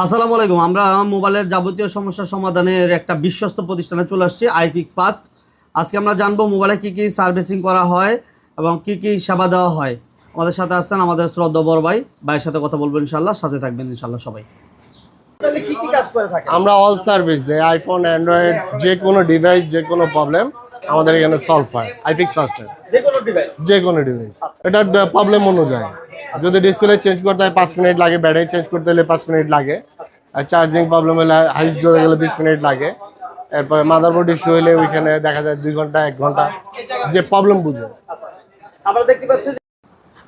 আসসালামু আলাইকুম। আমরা মোবাইলের যাবতীয় সমস্যা সমাধানের একটা বিশ্বস্ত প্রতিষ্ঠানে চলে আসছি, আইফিক্স ফাস্ট। আজকে আমরা জানবো মোবাইলে কি কি সার্ভিসিং করা হয় এবং কি কি সেবা দেওয়া হয়। আমাদের সাথে আসছেন আমাদের শ্রদ্ধা বড় ভাইয়ের সাথে কথা বলবো ইনশাল্লাহ। সাথে থাকবেন ইনশাল্লাহ সবাই। কি কি কাজ করে থাকেন? আমরা অল সার্ভিস দেই, আইফোন, অ্যান্ড্রয়েড, যে কোনো ডিভাইস, যে কোনো প্রবলেম আমাদের এখানে সলভ হয় আইফিক্স ফাস্টে। যে কোনো ডিভাইস এটার প্রবলেম অনুযায়ী, যদি ডিসপ্লে চেঞ্জ করতে হয় 5 মিনিট লাগে, ব্যাটারি চেঞ্জ করতে হলে 5 মিনিট লাগে, আর চার্জিং প্রবলেম হলে হাইস জোরে গেলে 20 মিনিট লাগে। এরপরে মাদারবোর্ড ইস্যু হলে ওইখানে দেখা যায় 2 ঘন্টা 1 ঘন্টা, যে প্রবলেম বুঝে। আমরা দেখতে পাচ্ছি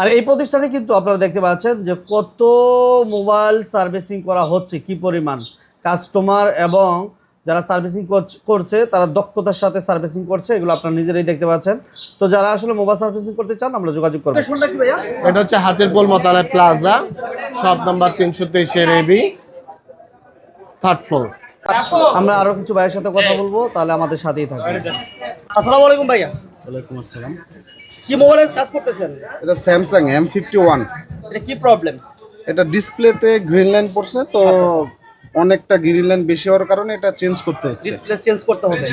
আর এই প্রতিষ্ঠানে কিন্তু আপনারা দেখতে পাচ্ছেন যে কত মোবাইল সার্ভিসিং করা হচ্ছে, কি পরিমাণ কাস্টমার এবং যারা সার্ভিসিং করছে তারা দক্ষতার সাথে সার্ভিসিং করছে, এগুলো আপনারা নিজেরাই দেখতে পাচ্ছেন। তো যারা আসলে মোবাইল সার্ভিসিং করতে চান আমরা যোগাযোগ করব। এটা হচ্ছে হাতিরপুল মোতালা প্লাজা, শপ নাম্বার 323 এর এবি, 3rd ফ্লোর। আমরা আরো কিছু ভাইয়ের সাথে কথা বলবো, তাহলে আমাদের সাথেই থাকবেন। আসসালামু আলাইকুম ভাইয়া। ওয়ালাইকুম আসসালাম। কি মোবাইলের কাজ করতেছেন? এটা স্যামসাং M51। এটা কি প্রবলেম? এটা ডিসপ্লেতে গ্রিন লাইন পড়ছে, তো অনেকটা গ্রিন লাইন বেশি হওয়ার কারণে এটা চেঞ্জ করতে হচ্ছে। ডিসপ্লে চেঞ্জ করতে হবে।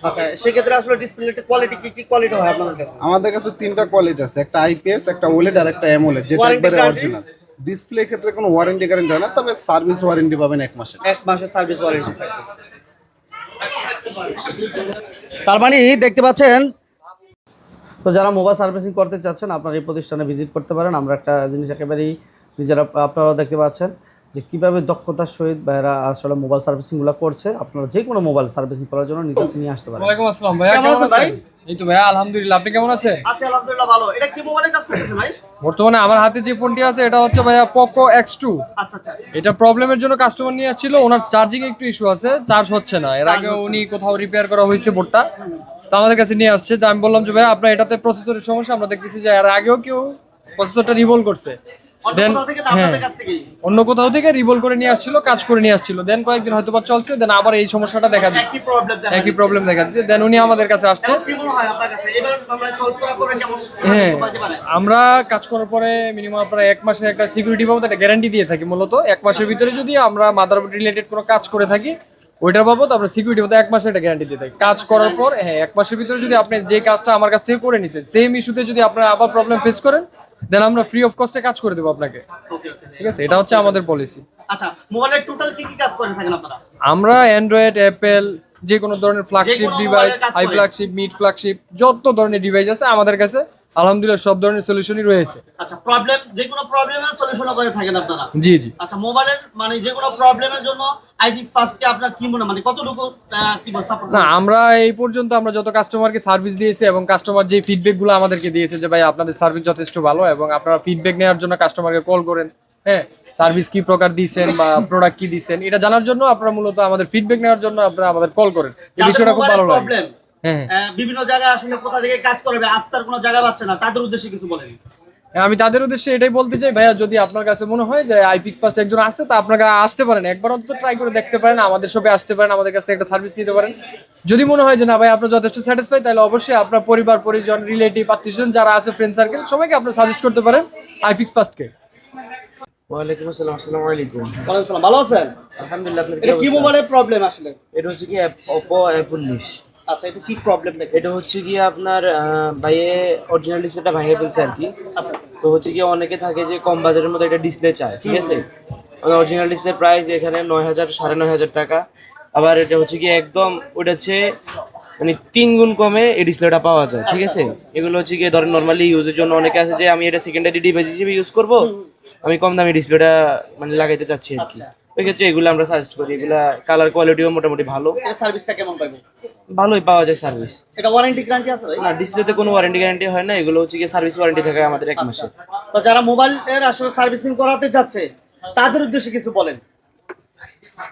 আচ্ছা, সেক্ষেত্রে আসলে ডিসপ্লের কোয়ালিটি কি কোয়ালিটি হয় আপনাদের কাছে? আমাদের কাছে 3টা কোয়ালিটি আছে, একটা IPS, একটা OLED আর একটা AMOLED, যেটা একবারে অরিজিনাল। ডিসপ্লে ক্ষেত্রে কোনো ওয়ারেন্টি গ্যারান্টি হয় না, তবে সার্ভিস ওয়ারেন্টি পাবেন 1 মাসের। 1 মাসের সার্ভিস ওয়ারেন্টি। তার মানে দেখতে পাচ্ছেন, তো যারা মোবাইল সার্ভিসিং করতে চাচ্ছেন আপনারা এই প্রতিষ্ঠানে ভিজিট করতে পারেন। আমরা একটা জিনিস একেবারেই নিজেরা আপনারা দেখতে পাচ্ছেন যে কীভাবে দক্ষতার সহিত ভাইরা আসলে মোবাইল সার্ভিসিংগুলো করছে। আপনারা যে কোনো মোবাইল সার্ভিসিং করার জন্য নিয়ে আসতে পারেন। ওয়ালাইকুম আসসালাম ভাইয়া, কেমন আছেন ভাই? এই তো ভাইয়া আলহামদুলিল্লাহ, আপনি কেমন আছেন? আছি আলহামদুলিল্লাহ ভালো। এটা কি মোবাইলের কাজ করতেছেন ভাই? বর্তমানে আমার হাতে যে ফোনটি আছে এটা হচ্ছে ভাইয়া পোকো X2। আচ্ছা আচ্ছা। এটা প্রবলেমের জন্য কাস্টমার নিয়ে আসছিল, ওনার চার্জিং একটু ইস্যু আছে, চার্জ হচ্ছে না। এর আগে উনি কোথাও রিপেয়ার করা হয়েছে বোর্ডটা, তো আমাদের কাছে নিয়ে আসছে। যে আমি বললাম যে ভাইয়া আপনার এটাতে প্রসেসরের সমস্যা, আমরা দেখতেছি যে এর আগেও কেউ প্রসেসরটা রিভল করছে, দেন হ্যাঁ অন্য কোথাও থেকে রিভল করে নিয়ে আসছিল, কাজ করে নিয়ে আসছিল, দেন কয়েকদিন হয়তো বা চলছে, দেন আবার এই সমস্যাটা দেখা দিচ্ছে, একই প্রবলেম দেখা দিচ্ছে। দেন উনি আমাদের কাছে আসছে। হ্যাঁ, আমরা কাজ করার পরে মিনিমাম আপনারা 1 মাসের একটা সিকিউরিটি বাবদ একটা গ্যারান্টি দিয়ে থাকি। মূলত 1 মাসের ভিতরে যদি আমরা মাদারবোর্ড রিলেটেড কোনো কাজ করে থাকি, ওইটার বাবদ আমরা সিকিউরিটি মতো 1 মাসের একটা গ্যারান্টি দিয়ে থাকি। কাজ করার পর 1 মাসের ভিতরে যদি আপনি যে কাজটা আমার কাছ থেকে করে নিছেন, সেম ইস্যুতে যদি আপনারা আবার প্রবলেম ফেস করেন, দেন আমরা ফ্রি অফ কস্টে কাজ করে দেবো আপনাকে। ঠিক আছে, এটা হচ্ছে আমাদের পলিসি। আচ্ছা, মোবাইলের টোটাল কি কি কাজ করে থাকেন আপনারা? আমরা অ্যান্ড্রয়েড, অ্যাপেল, যে কোনো ধরনের flagship device, high flagship, mid flagship, যত ধরনের ডিভাইস আছে আমাদের কাছে আলহামদুলিল্লাহ সব ধরনের সলিউশনই রয়েছে। আচ্ছা, প্রবলেম যে কোনো প্রবলেমের সলিউশন করে থাকেন আপনারা? জি জি। আচ্ছা, মোবাইলের মানে যে কোনো প্রবলেমের জন্য আইফিক্স ফাস্টকে আপনারা কি মনে মানে কতটুকু কি সাপোর্ট? না, আমরা এই পর্যন্ত আমরা যত কাস্টমারকে সার্ভিস দিয়েছি এবং কাস্টমার যে ফিডব্যাকগুলো আমাদেরকে দিয়েছে যে ভাই আপনাদের সার্ভিস যথেষ্ট ভালো, এবং আপনারা ফিডব্যাক নেওয়ার জন্য কাস্টমারকে কল করেন, হ্যাঁ, সার্ভিস কি প্রকার দিয়েছেন বা প্রোডাক্ট কি দিয়েছেন এটা জানার জন্য আপনারা মূলত আমাদের ফিডব্যাক নেওয়ার জন্য আপনারা আমাদের কল করেন। এই বিষয়টা খুব ভালো লাগে। হ্যাঁ, বিভিন্ন জায়গায় আসলে কোথা থেকে কাজ করবে, আস্থার কোনো জায়গা পাচ্ছে না, তাদের উদ্দেশ্যে কিছু বলেন। আমি তাদের উদ্দেশ্যে এটাই বলতে চাই ভাইয়া, যদি আপনার কাছে মনে হয় যে আইফিক্স ফাস্ট একজন আছে, তা আপনারা আসতে পারেন, একবার অন্তত ট্রাই করে দেখতে পারেন, আমাদের শপে আসতে পারেন, আমাদের কাছে একটা সার্ভিস নিতে পারেন। যদি মনে হয় যে না ভাই আপনার যথেষ্ট স্যাটিসফাই, তাহলে অবশ্যই আপনার পরিবার পরিজন, রিলেটিভ, আত্মীয়স্বজন যারা আছে, ফ্রেন্ড সার্কেল, সবাইকে আপনি সাজেস্ট করতে পারেন আইফিক্স ফাস্টকে। ওয়ালাইকুম আসসালাম। আসসালামু আলাইকুম। ওয়ালাইকুম আসসালাম। ভালো আছেন? আলহামদুলিল্লাহ। আপনাদের এটা কি মোবাইলের প্রবলেম আসলে? এটা হচ্ছে কি Oppo F19। আচ্ছা, এটা কি প্রবলেম নাকি? এটা হচ্ছে কি আপনার ভাইয়ে অরিজিনাল ডিসপ্লেটা ভাঙিয়ে ফেলছে আর কি। আচ্ছা, তো হচ্ছে কি অনেকে থাকে যে কম বাজেটের মধ্যে একটা ডিসপ্লে চায়, ঠিক আছে। অরিজিনাল ডিসপ্লে প্রাইস এখানে 9,000 9,500 টাকা। আবার এটা হচ্ছে কি একদম ওটা হচ্ছে মানে 3 গুণ কমে এই ডিসপ্লেটা পাওয়া যায়, ঠিক আছে। এগুলো হচ্ছে কি ধরেন নর্মালি ইউজের জন্য অনেকে আছে যে আমি এটা সেকেন্ডারি ডিভাইস হিসেবে ইউজ করব, আমি কম দামি ডিসপ্লেটা মানে লাগাইতে চাচ্ছি আর কি। ওই ক্ষেত্রে এগুলো আমরা সাজেস্ট করি। এগুলা কালার কোয়ালিটিও মোটামুটি ভালো। এর সার্ভিসটা কেমন পাবেন? ভালোই পাওয়া যায় সার্ভিস। এটা ওয়ারেন্টি গ্যারান্টি আছে ভাই? না, ডিসপ্লেতে কোনো ওয়ারেন্টি গ্যারান্টি হয় না। এগুলো হচ্ছে কি সার্ভিস ওয়ারেন্টি থাকে আমাদের 1 মাসের। তো যারা মোবাইলের আসলে সার্ভিসিং করাতে যাচ্ছে তাদের উদ্দেশ্যে কিছু বলেন।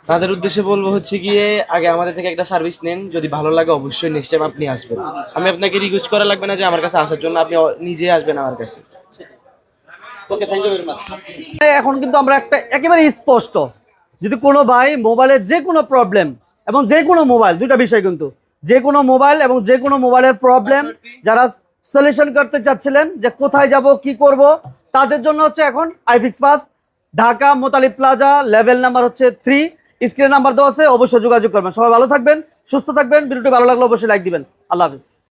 তাদের উদ্দেশ্যে বলবো হচ্ছে গিয়ে আগে আমাদের থেকে একটা সার্ভিস নেন, যদি ভালো লাগে অবশ্যই নেক্সট টাইম আপনি আসবেন। আমি আপনাকে রিকোয়েস্ট করা লাগবে না যে আমার কাছে আসার জন্য, আপনি নিজে আসবেন আমার কাছে। ওকে, থ্যাংক ইউ ভেরি মাচ। এখন কিন্তু আমরা একটা একেবারে স্পষ্ট, যদি কোনো ভাই মোবাইলের যে কোনো প্রবলেম এবং যে কোনো মোবাইল, দুইটা বিষয় কিন্তু, যে কোনো মোবাইল এবং যে কোনো মোবাইলের প্রবলেম যারা সলিউশন করতে চাচ্ছিলেন যে কোথায় যাব কি করব, তাদের জন্য হচ্ছে এখন iFix fast Dhaka Motalib plaza, level number হচ্ছে 3, স্ক্রিন নাম্বার দেওয়া আছে, অবশ্যই যোগাযোগ করবেন। সবাই ভালো থাকবেন, সুস্থ থাকবেন। ভিডিওটি ভালো লাগলে অবশ্যই লাইক দিবেন। আল্লাহ হাফিজ।